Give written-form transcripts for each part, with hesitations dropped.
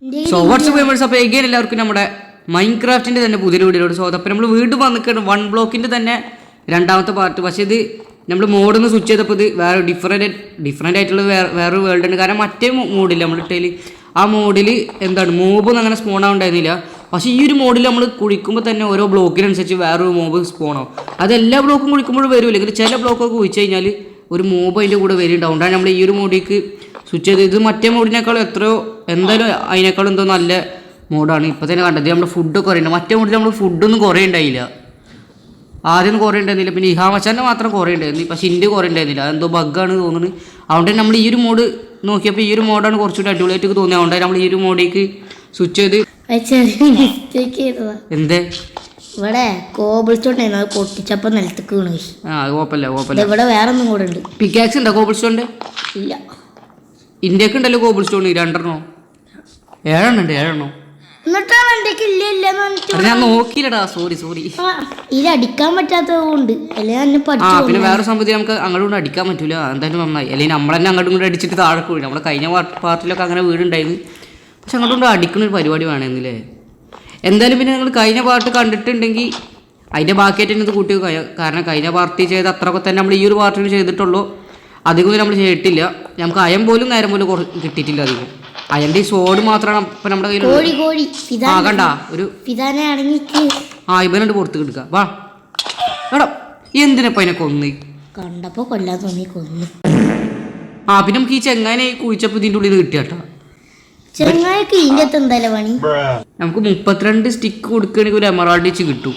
So WhatsApp gamers, അപ്പോൾ again എല്ലാവർക്കും നമ്മുടെ മൈൻക്രാഫ്റ്റിൻ്റെ തന്നെ പുതിയ വീഡിയോട് സ്വാഗതം. അപ്പോൾ നമ്മൾ വീണ്ടും വന്നിട്ടുണ്ട് 1 ബ്ലോക്കിൻ്റെ തന്നെ രണ്ടാമത്തെ പാർട്ട്. പക്ഷേ ഇത് നമ്മൾ മോഡൊന്ന് സ്വിച്ച് ചെയ്തപ്പോൾ ഇത് വേറെ ഡിഫറെൻ്റ് ആയിട്ടുള്ള വേറൊരു വേൾഡ് ഉണ്ട്. കാരണം മറ്റേ മോഡില്ല നമ്മൾ ഇട്ടതിൽ, ആ മോഡിൽ എന്താണ് മോബൊന്നും അങ്ങനെ സ്പോൺ ആവുണ്ടായിരുന്നില്ല. പക്ഷേ ഈ ഒരു മോഡിൽ നമ്മൾ കുഴിക്കുമ്പോൾ തന്നെ ഓരോ ബ്ലോക്കിനനുസരിച്ച് വേറൊരു മോബ് സ്പോൺ ആവും. അത് എല്ലാ ബ്ലോക്കും കുഴിക്കുമ്പോഴും വരില്ല, എങ്കിൽ ചില ബ്ലോക്കൊക്കെ കുഴിച്ച് കഴിഞ്ഞാൽ ഒരു മോബ് അതിൻ്റെ കൂടെ വരുന്നുണ്ടാവും. അതുകൊണ്ടാണ് നമ്മൾ ഈ ഒരു മോഡിലേക്ക് സ്വിച്ച് ചെയ്ത്. ഇത് മറ്റേ മോഡിനേക്കാളും എത്രയോ എന്തായാലും അതിനേക്കാളും എന്തോ നല്ല മോഡാണ്. ഇപ്പോൾ തന്നെ കണ്ടത് നമ്മുടെ ഫുഡൊക്കെ കുറയുന്നുണ്ട്. മറ്റേ മോഡിൽ നമ്മൾ ഫുഡൊന്നും കുറേ ഉണ്ടായില്ല, ആദ്യം കുറേ ഉണ്ടായിരുന്നില്ല. പിന്നെ ഇഹാമച്ചാൻ്റെ മാത്രം കുറേ ഉണ്ടായിരുന്നു, പക്ഷേ ഇന്ത്യ കുറേ ഉണ്ടായിരുന്നില്ല. അതെന്തോ ബഗ്ഗാണ് തോന്നുന്നത്. അതുകൊണ്ട് തന്നെ നമ്മൾ ഈ ഒരു മോഡ് നോക്കിയപ്പോൾ ഈ ഒരു മോഡാണ് കുറച്ചുകൂടി അടിപൊളിയായിട്ട് തോന്നിയത്. അതുകൊണ്ടാണ് നമ്മൾ ഈ ഒരു മോഡിലേക്ക് സ്വിച്ച് ചെയ്ത്. എന്തേ ഇവിടെ കോബിൾ സ്റ്റോൺ പൊട്ടിച്ചപ്പോ നിലത്തേക്ക് വീണു. കുഴപ്പമില്ല. ഇവിടെ വേറെ ഒന്നും കൂടെ ഉണ്ട്. പിക്കാക്സ് ഉണ്ടോ കോബിൾ സ്റ്റോണിന്റെ? ഇല്ല, ഇന്ത്യക്ക് ഉണ്ടല്ലോ കോബിൾ സ്റ്റോൺ 2 7 ഉണ്ട്. ഞാൻ നോക്കിയില്ലടാ, സോറി. ഇത് അടിക്കാൻ പറ്റാത്തതുകൊണ്ട് പിന്നെ വേറെ സംബന്ധിച്ച് നമുക്ക് അങ്ങോട്ടും കൊണ്ട് അടിക്കാൻ പറ്റൂല. എന്തായാലും നന്നായി. അല്ലെങ്കിൽ നമ്മൾ തന്നെ അങ്ങോട്ടും കൊണ്ട് അടിച്ചിട്ട് താഴെ വീഴും. നമ്മുടെ കഴിഞ്ഞ പാർട്ടിലൊക്കെ അങ്ങനെ വീടുണ്ടായിരുന്നു. പക്ഷെ അങ്ങോട്ടും കൊണ്ട് അടിക്കുന്ന ഒരു പരിപാടി വേണമെന്നില്ലേ. എന്തായാലും പിന്നെ നിങ്ങൾ കഴിഞ്ഞ പാർട്ട് കണ്ടിട്ടുണ്ടെങ്കിൽ അതിൻ്റെ ബാക്കിയായിട്ട് ഇത് കൂട്ടി. കാരണം കഴിഞ്ഞ പാർട്ടി ചെയ്ത് അത്രയൊക്കെ തന്നെ നമ്മൾ ഈ ഒരു പാർട്ടിയിൽ ചെയ്തിട്ടുള്ളൂ. അധികം നമ്മൾ ചെയ്തിട്ടില്ല. നമുക്ക് അയം പോലും നേരം പോലും കിട്ടിയിട്ടില്ല അധികം. അയൻ്റെ ഈ സോഡ് മാത്രമാണ് ഇപ്പം നമ്മുടെ കയ്യിൽ. കണ്ട ഒരു ഇവനുണ്ട് പുറത്ത് കിടക്കുക. വാ എടാ, എന്തിനപ്പം അതിനെ കൊന്ന്? കണ്ടപ്പോ കൊല്ലാൻ തോന്നി കൊന്നു. പിന്നെ നമുക്ക് ഈ ചെങ്ങാനെ കുഴിച്ചപ്പോൾ ഇതിൻ്റെ ഉള്ളിൽ നിന്ന് കിട്ടിയാട്ടോ. ചെങ്ങായിക്ക് ഇതിൻ്റെ അകത്ത് എന്തായാലും പണി. നമുക്ക് 32 സ്റ്റിക്ക് കൊടുക്കുകയാണെങ്കിൽ ഒരു എമറാൾഡ് വെച്ച് കിട്ടും.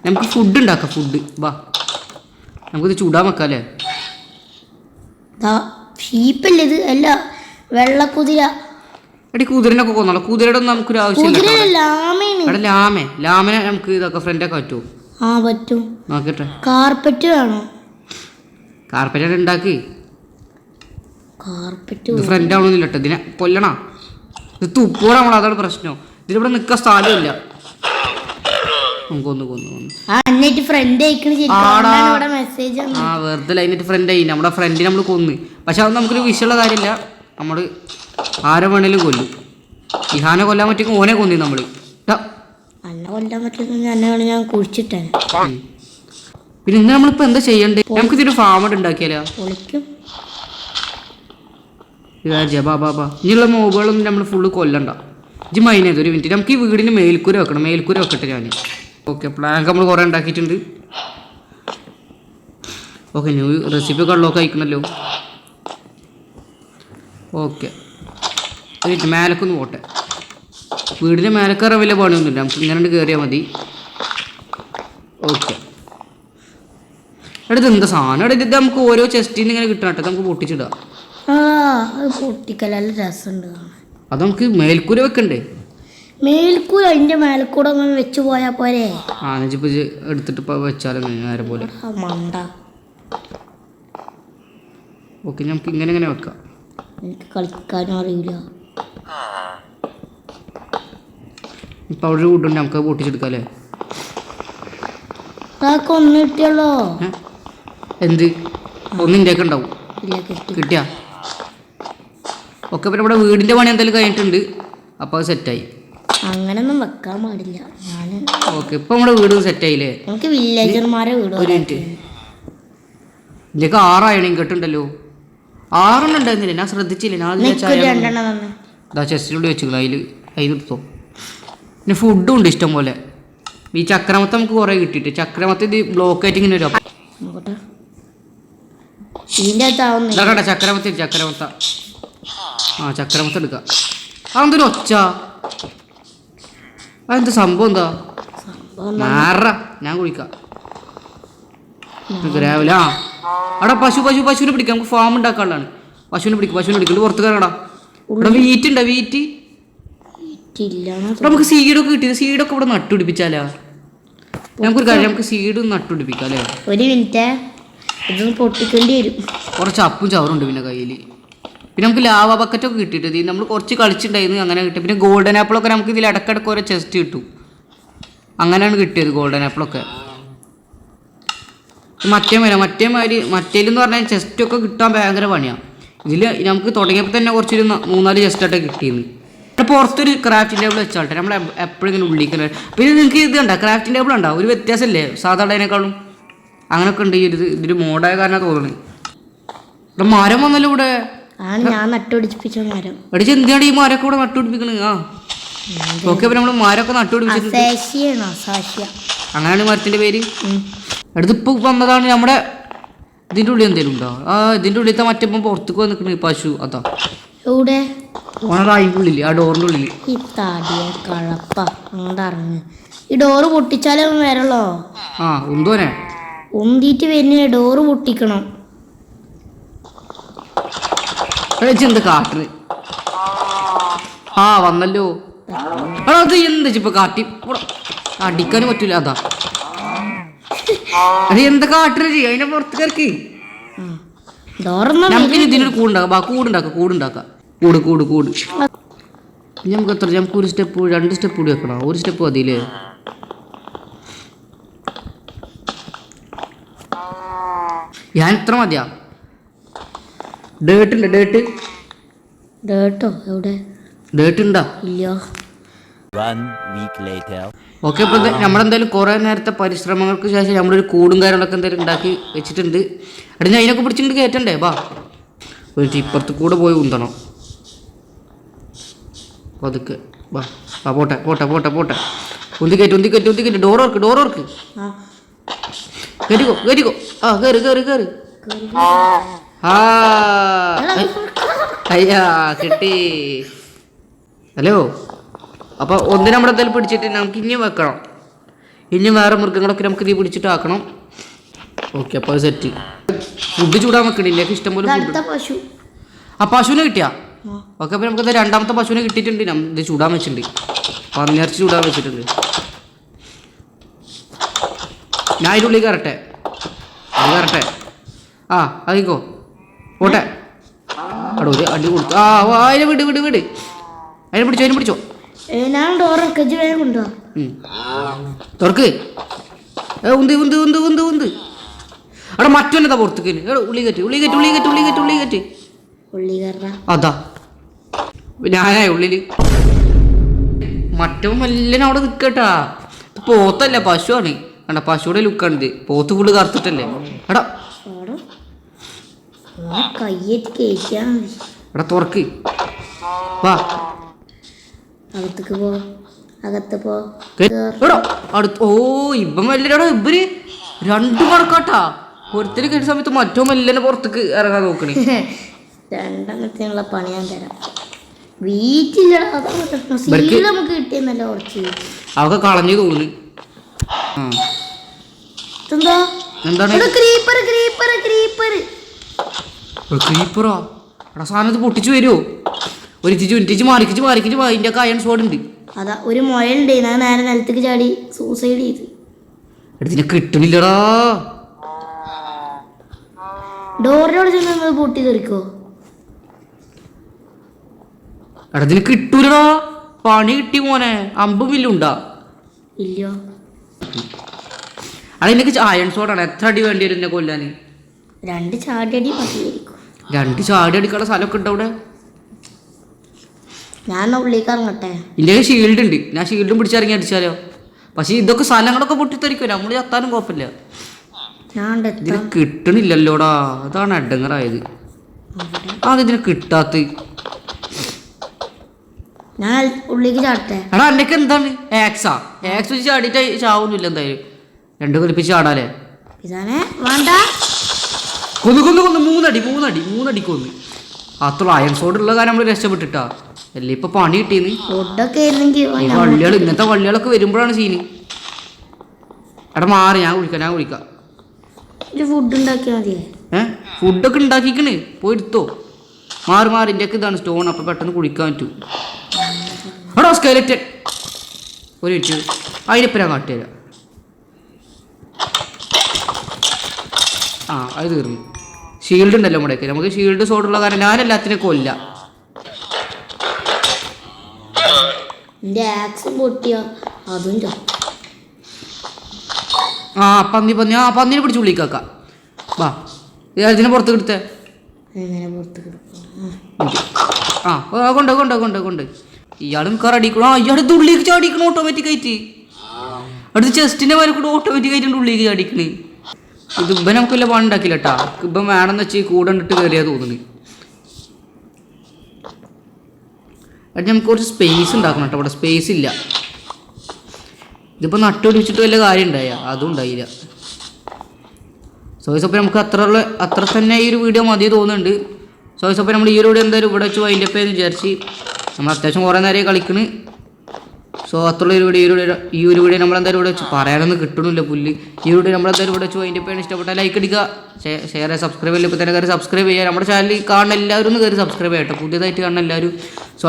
നമുക്ക് ഫുഡ് ഉണ്ടാക്കാം. ഫുഡ് വാ, നമുക്കിത് ചൂടാൻ വെക്കാം അല്ലേ. ഷീപ്പല്ലേ ഇത്? അല്ല, വെള്ളക്കുതിര. എടി കുതിരനൊക്കെ കൊന്നോളാം. കുതിരയുടെ ഒന്നും നമുക്കൊരു ആവശ്യമില്ല. ലാമനെ നമുക്ക് ഇതൊക്കെ ഫ്രണ്ടൊക്കെ പറ്റുമോ? പറ്റും. നോക്കട്ടെ. കാർപ്പറ്റ് വേണോ? കാർപ്പറ്റ് ഉണ്ടാക്കി. കാർപ്പറ്റ് ഫ്രണ്ട് ആവണമെന്നില്ല കേട്ടോ. ഇതിനെ കൊല്ലണ, ഇത് തുപ്പോടെ നമ്മൾ. അതാണ് പ്രശ്നം. ഇതിലിവിടെ നിൽക്കാൻ സ്ഥലമില്ല. വെറുതെ അതിന്റെ ഫ്രണ്ട് ആയി. നമ്മുടെ ഫ്രണ്ടിനെ നമ്മൾ കൊന്ന്. പക്ഷെ അത് നമുക്കൊരു വിഷയമുള്ള കാര്യമില്ല. നമ്മൾ ആരെ വേണേലും കൊല്ലും. ഇഹാനെ കൊല്ലാൻ പറ്റും, ഓനെ കൊന്നി നമ്മള്. പിന്നെ ഇന്ന് നമ്മളിപ്പോ എന്താ ചെയ്യണ്ടേ? നമുക്ക് ഇതിന്റെ ഫാം ഉണ്ടാക്കിയാലോ? ഇനിയുള്ള മോബുകളൊന്നും നമ്മൾ ഫുള്ള് കൊല്ലണ്ട. ഇജ്ജ് മൈനത് ഒരു മിനിറ്റ്. നമുക്ക് ഈ വീടിന് മേൽക്കൂര വെക്കണം. മേൽക്കൂര വെക്കട്ടെ ഞാൻ. ഓക്കെ, പ്ലാങ്ക് നമ്മൾ കുറേ ഉണ്ടാക്കിയിട്ടുണ്ട്. ഓക്കെ, ന്യൂ റെസിപ്പി കള്ളൊക്കെ അയക്കണല്ലോ. ഓക്കെ, മേലക്കൊന്ന് പോട്ടെ. വീടിൻ്റെ മേലക്കറ വലിയ പണിയൊന്നുമില്ല. നമുക്ക് ഇങ്ങനെ കയറിയാൽ മതി. ഓക്കെ, എടുത്ത് എന്താ സാധനം? ഇത് നമുക്ക് ഓരോ ചെസ്റ്റിൽ നിന്ന് ഇങ്ങനെ കിട്ടണം കേട്ടോ. നമുക്ക് പൊട്ടിച്ചിടാം. പൊട്ടിക്കല്ല രസമുണ്ട്. അത് നമുക്ക് മേൽക്കൂര വെക്കണ്ടേ? മേൽക്കൂര അതിന്റെ മേൽക്കൂടെ വെച്ച് പോയാ പോരെ. എടുത്തിട്ട് വെച്ചാലും നേരെ പോലെ. ഓക്കെ, നമുക്ക് ഇങ്ങനെ വെക്കാം. എനിക്ക് കളിക്കാനും അറിയില്ല. ഇപ്പൊ അവിടെ ഒരു കൂട്ടുണ്ട്, നമുക്ക് പൊട്ടിച്ചെടുക്കാം അല്ലേ. ഒന്ന് കിട്ടിയല്ലോ. എന്ത് ഒന്നിൻ്റെ ഒക്കെ ഉണ്ടാവും. കിട്ടിയാ ഓക്കെ. പിന്നെ നമ്മുടെ വീടിന്റെ പണി എന്തായാലും കഴിഞ്ഞിട്ടുണ്ട്. അപ്പോൾ അത് സെറ്റായി. അങ്ങനൊന്നും വെക്കാൻ പാടില്ല. ഓക്കെ, ഇപ്പൊ നമ്മുടെ വീട് സെറ്റായില്ലേ. നമുക്ക് വില്ലേജർമാരെ വീട്. ഒരു മിനിറ്റ്, ഇതിലേക്ക് 6 അയണിങ് കെട്ടുണ്ടല്ലോ. 6 ഉണ്ടായിരുന്നില്ല, ഞാൻ ശ്രദ്ധിച്ചില്ല. ഞാൻ ചെസ്റ്റിനുള്ളിൽ വെച്ചിരുന്നു. അതിലെടുത്തോ. പിന്നെ ഫുഡും ഉണ്ട് ഇഷ്ടം പോലെ. ഈ ചക്രമത്തെ നമുക്ക് കുറേ കിട്ടിയിട്ട്. ചക്രമത്തെ ഇത് ബ്ലോക്ക് ആയിട്ട് ഇങ്ങനെ വരും. ചക്രമത്തെ ചക്രമത്തെ എടുക്കാം. അതെന്തൊരു ഒച്ച? അതെന്താ സംഭവം? എന്താ ഞാൻ കുഴിക്കാം. രാവിലെ അവിടെ പശുവിനെ പിടിക്കാം. നമുക്ക് ഫാം ഉണ്ടാക്കാനുള്ളതാണ്. പശുവിനെ പിടിക്കും. പുറത്ത് കയറടാ. ഇവിടെ വീറ്റ് ഉണ്ടോ? വീറ്റ് നമുക്ക് സീഡൊക്കെ കിട്ടിയത്. സീഡൊക്കെ ഇവിടെ നട്ടുപിടിപ്പിച്ചാലോ? നമുക്കൊരു കാര്യം, നമുക്ക് സീഡ് നട്ടുപിടിപ്പിക്കാം അല്ലേ. ഒരു മിനിറ്റ്, ഇതൊന്ന് പൊട്ടിക്കേണ്ടി വരും. കുറച്ച് അപ്പും ചവറുണ്ട് പിന്നെ കയ്യിൽ. പിന്നെ നമുക്ക് ലാവ ബക്കറ്റൊക്കെ കിട്ടിയിട്ട് നമ്മൾ കുറച്ച് കളിച്ചിട്ടുണ്ടായിരുന്നു. അങ്ങനെ കിട്ടും. പിന്നെ ഗോൾഡൻ ആപ്പിളൊക്കെ നമുക്ക് ഇതിൽ ഇടക്കിടക്ക് ഓരോ ചെസ്റ്റ് കിട്ടും. അങ്ങനെയാണ് കിട്ടിയത് ഗോൾഡൻ ആപ്പിളൊക്കെ. മറ്റേലെന്ന് പറഞ്ഞാൽ ചെസ്റ്റൊക്കെ കിട്ടാൻ ഭയങ്കര പണിയാണ്. ഇതിൽ നമുക്ക് തുടങ്ങിയപ്പോൾ തന്നെ കുറച്ചൊരു 3-4 ചെസ്റ്റായിട്ടൊക്കെ കിട്ടിയിരുന്നു. പുറത്തൊരു ക്രാഫ്റ്റിംഗ് ടേബിൾ വെച്ചാട്ടെ നമ്മൾ എപ്പോഴും ഇങ്ങനെ ഉള്ളിക്കുന്ന. പിന്നെ നിങ്ങൾക്ക് ഇത് കണ്ട ക്രാഫ്റ്റിംഗ് ടേബിൾ ഉണ്ടോ, ഒരു വ്യത്യാസമല്ലേ സാധാരണേക്കാളും. അങ്ങനെയൊക്കെ ഉണ്ട്. ഇതൊരു മോഡായ കാരണം തോന്നുന്നു. ഇവിടെ മരം വന്നല്ലോ ഇവിടെ. ഞാൻ നട്ടുപിടിപ്പിച്ച മരം. അടിച്ച് എന്തിനാണ് ഈ മരമൊക്കെ ഇവിടെ നട്ടുപിടിപ്പിക്കണത്? ആ ഓക്കെ, അപ്പൊ നമ്മള് മരമൊക്കെ നട്ടുപിടിപ്പിച്ചിട്ടുണ്ട്. അങ്ങനെയാണ് മരത്തിന്റെ പേര്. അടുത്തിപ്പോ വന്നതാണ് നമ്മുടെ ഇതിന്റെ ഉള്ളിൽ എന്തെങ്കിലും ഉണ്ടോ? ആ ഇതിന്റെ ഉള്ളിലത്തെ മറ്റപ്പം പുറത്തേക്ക് വന്നിക്കണ് പശു. അതാ എവിടെ? ഉള്ളില്, ആ ഡോറിന്റെ ഉള്ളില്. ഈ തടിയ കഴപ്പ അങ്ങോട്ട് ഇറങ്ങ്. ഈ ഡോറ് പൊട്ടിച്ചാലേ വരല്ലോ. ആ ഉന്തോനെ ഉന്തിട്ട് വരുന്ന ഡോറ് പൊട്ടിക്കണം. എന്ത് കാട്ടിന്? ആ വന്നല്ലോ. അത് എന്താ ഇപ്പൊ കാട്ടി അടിക്കാനും പറ്റൂല. അതാ അത് എന്താ കാട്ടിന് ചെയ്യ, അതിനെ പുറത്ത് കിടക്കി. നമുക്ക് ഇതിനൊരു കൂടുണ്ടാക്കാം. കൂട് നമുക്ക് എത്ര? നമുക്ക് ഒരു സ്റ്റെപ്പ് 2 സ്റ്റെപ്പ് കൂടി വെക്കണം. ഒരു സ്റ്റെപ്പ് മതിയില്ലേ? ഞാൻ ഇത്ര മതിയാ? ഡേർട്ട് ഉണ്ട്. ഡേർട്ടോ എവിടെ? ഡേർട്ട് ഉണ്ടാ? ഇല്ല. ഓക്കെ, ഇപ്പൊ നമ്മളെന്തായാലും കുറെ നേരത്തെ പരിശ്രമങ്ങൾക്ക് ശേഷം നമ്മളൊരു കൂടും കാര്യങ്ങളൊക്കെ എന്തായാലും ഉണ്ടാക്കി വെച്ചിട്ടുണ്ട്. അവിടെ ഞാൻ അതിനൊക്കെ പിടിച്ചിട്ട് കയറ്റണ്ടേ? ബാ ഒരു ഇപ്പുറത്ത് കൂടെ പോയി ഉന്തണം. അതൊക്കെ ബാ പോട്ടെ. ഉന്തിക്കറ്റ്. Door work. കേറിക്കോ. ആ കേറി. ആ അയ്യാ കിട്ടി. ഹലോ, അപ്പൊ ഒന്നിനെ നമ്മളെന്തായാലും പിടിച്ചിട്ട് നമുക്ക് ഇനിയും വെക്കണം. ഇനിയും വേറെ മൃഗങ്ങളൊക്കെ നമുക്ക് ഇത് പിടിച്ചിട്ട് ആക്കണം. ഓക്കെ, അപ്പൊ അത് സെറ്റ്. ഫുഡ് ചൂടാൻ വെക്കണില്ലേ? ഇഷ്ടംപോലെ ഫുഡ്. ആ പശുവിനെ കിട്ടിയാ? ഓക്കെ, അപ്പൊ നമുക്ക് രണ്ടാമത്തെ പശുവിനെ കിട്ടിയിട്ടുണ്ട്. ഇത് ചൂടാൻ വെച്ചിട്ടുണ്ട്. പന്നിയിറച്ചി ചൂടാൻ വെച്ചിട്ടുണ്ട്. ഞാൻ അതിൻ്റെ ഉള്ളിൽ കയറട്ടെ. ആ അതിക്കോ പോട്ടെ. അവിടെ ഒരു അടി കൊടുത്തു. ആ അതിനെ വിട്. അതിനെ പിടിച്ചോ. ഞാൻ തുറക്ക്. ഉന്ത്. അവിടെ മറ്റൊന്നതാ പുറത്തേക്ക്. ഉള്ളി കയറ്റ്. അതാ ഞാനായ ഉള്ളില്. മറ്റവൻ എല്ലാം അവിടെ നിൽക്കട്ടാ. പോത്തല്ല, പശുവാണ്. കണ്ട പശുവിടെ ലുക്കാണിത്. പോത്ത് ഫുള്ള് കറുത്തിട്ടല്ലേ. എടാ എടാ തുറക്ക്. വാ ഓ ഇപ്പം വല്ലടാ. ഇവര് രണ്ടു കണക്കാട്ടാ. ഒരുത്തര് കേട്ട സമയത്ത് മറ്റോ മെല്ലനെ പുറത്തേക്ക് ഇറങ്ങാൻ നോക്കണേ. രണ്ടെണ്ണത്തിനുള്ള പണി ഞാൻ തരാം. വീട്ടിലടാ നമുക്ക് കിട്ടിയെന്നല്ല കുറച്ച്. അവക്ക് കളഞ്ഞു തോന്നുന്നു. എന്താണ് ക്രീപ്പറോ? എടാ സാധനം പൊട്ടിച്ചു വരുമോ? ഒരു ഇഞ്ചിച്ച് മാറിക്കിച്ച് അതിൻ്റെ ഒക്കെ അയൺ സോഡ് ഉണ്ട്. അതാ ഒരു മുയലുണ്ട്. ഞാൻ നേരെ നിലത്തേക്ക് ചാടി സൂസൈഡ് ചെയ്ത്. ഇതിനെ കിട്ടണില്ലടാ. ഡോറിനോട് ചെന്ന് പൊട്ടി തെറിക്കോ? എടാ ഇതിന് കിട്ടൂലടാ. പണി കിട്ടി മോനെ. അമ്പും വില്ലുണ്ടാ? ഇല്ല. അതിനൊക്കെ അയൺ സോഡാണ്. എത്ര അടി വേണ്ടി വരും എന്നെ കൊല്ലാന്? 2 ചാടിയടി മതിയായിരിക്കും. 2 ചാടി അടിക്കാനുള്ള സ്ഥലമൊക്കെ ഉണ്ട് അവിടെ. ഞാൻ ഉള്ളിലേക്ക് ഇറങ്ങട്ടെ. ഇല്ലേ ഷീൽഡ് ഉണ്ട്. ഞാൻ ഷീൽഡും പിടിച്ചിറങ്ങി അടിച്ചാലോ? പക്ഷെ ഇതൊക്കെ സ്ഥലങ്ങളൊക്കെ പൊട്ടിത്തെറിക്കും. നമ്മൾ ചത്താനും കുഴപ്പമില്ല. ഇതിന് കിട്ടണില്ലല്ലോടാ. അതാണ് അഡങ്ങറായത്. അതിന് കിട്ടാത്ത. ഞാൻ ഉള്ളിലേക്ക് ചാടട്ടെ. എടാ എന്നൊക്കെ എന്താണ് ആക്സ് വെച്ച് ചാടിയിട്ട് ചാവുന്നില്ല. എന്തായാലും 2 കൊലിപ്പിച്ച് ചാടാലേ. വേണ്ട. കൊന്നു 3 അടി കൊന്നു. അത്ര അയൺ സോഡ് ഉള്ള കാര്യം നമ്മൾ രക്ഷപ്പെട്ടിട്ടാ. അല്ലേ ഇപ്പൊ പണി കിട്ടിയെന്ന്. വള്ളികൾ ഇങ്ങനത്തെ വള്ളികളൊക്കെ വരുമ്പോഴാണ് സീന്. എടാ മാറി. ഞാൻ കുളിക്കാം. ഫുഡ് ഉണ്ടാക്കിയാൽ മതിയേ. ഫുഡൊക്കെ ഉണ്ടാക്കിക്കണ്. പോയി എടുത്തോ. മാറി എൻ്റെ ഒക്കെ ഇതാണ് സ്റ്റോൺ. അപ്പൊ പെട്ടെന്ന് കുളിക്കാൻ പറ്റൂ. എടാ സ്കെലറ്റൻ. ഒരു മിനിറ്റ്. അതിനെപ്പോ ഞാൻ കാട്ടുതരാം. ആ അത് തീർന്നു. ഷീൽഡ് ഉണ്ടല്ലോ നമ്മുടെയൊക്കെ. നമുക്ക് ഷീൽഡ് സോഡുള്ള കാരണം ഞാൻ എല്ലാത്തിനും കൊല്ല. ആ പന്നിനെ പിടിച്ച് ഉള്ളിക്കാക്കാം. വാ ഇതിനെ പുറത്ത് കിടത്തേ. ആ കൊണ്ട് ഇയാളും കാർ അടിക്കണോ ഇയാളുടെ ഉള്ളിലേക്ക് ചാടിക്കണം ഓട്ടോമാറ്റിക്കായിട്ട്. അടുത്ത് ചെസ്റ്റിൻ്റെ മേലെ കൂടെ ഓട്ടോമാറ്റിക്കായിട്ട് ഉള്ളിലേക്ക് ചാടിക്കണ്. ഇത് ഇപ്പം നമുക്ക് വല്ല പണി ഉണ്ടാക്കില്ല കേട്ടാ. ഇപ്പം വേണമെന്ന് വെച്ച് കൂടെ ഇട്ട് കയറിയാ തോന്നുന്നത്. അത് നമുക്ക് കുറച്ച് സ്പേസ് ഉണ്ടാക്കണം കേട്ടോ. അവിടെ സ്പേസ് ഇല്ല. ഇതിപ്പോൾ നട്ടുപിടിച്ചിട്ട് വല്ല കാര്യം ഉണ്ടായ അതും ഉണ്ടായില്ല. അപ്പോൾ നമുക്ക് അത്ര തന്നെ ഈ ഒരു വീഡിയോ മതി തോന്നുന്നുണ്ട്. അപ്പോൾ നമ്മൾ ഈ ഒരു വീഡിയോ എന്തായാലും ഇവിടെ വെച്ച് വൈൻഡപ്പ് ചെയ്തെന്ന് വിചാരിച്ച് നമ്മൾ അത്യാവശ്യം കുറേ നേരം കളിക്കണ്. അത്രയുള്ള ഈ ഒരു വീഡിയോ നമ്മളെന്തായാലും ഇവിടെ വെച്ച് പറയാനൊന്നും കിട്ടണില്ല പുല്ല്. ഈ വീഡിയോ നമ്മളെന്തായാലും ഇവിടെ വെച്ച് വൈൻഡപ്പ് ചെയ്യാൻ ഇഷ്ടപ്പെട്ടാൽ ലൈക്ക് അടിക്കുക, ഷെയർ സബ്സ്ക്രൈബ് ചെയ്യില്ല. ഇപ്പോൾ തന്നെ കയറി സബ്സ്ക്രൈബ് ചെയ്യുക. നമ്മുടെ ചാനലിൽ കാണുന്ന എല്ലാവരും ഒന്ന് കയറി സബ്സ്ക്രൈബ് ചെയ്യട്ടെ, പുതിയതായിട്ട് കാണുന്ന എല്ലാവരും.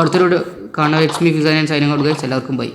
അടുത്തൊരു വീഡിയോ കാണുന്ന എക്സ്മി ഫിസാൻ സൈനിങ് ഔട്ട് ഗൈസ്. എല്ലാവർക്കും ബൈ.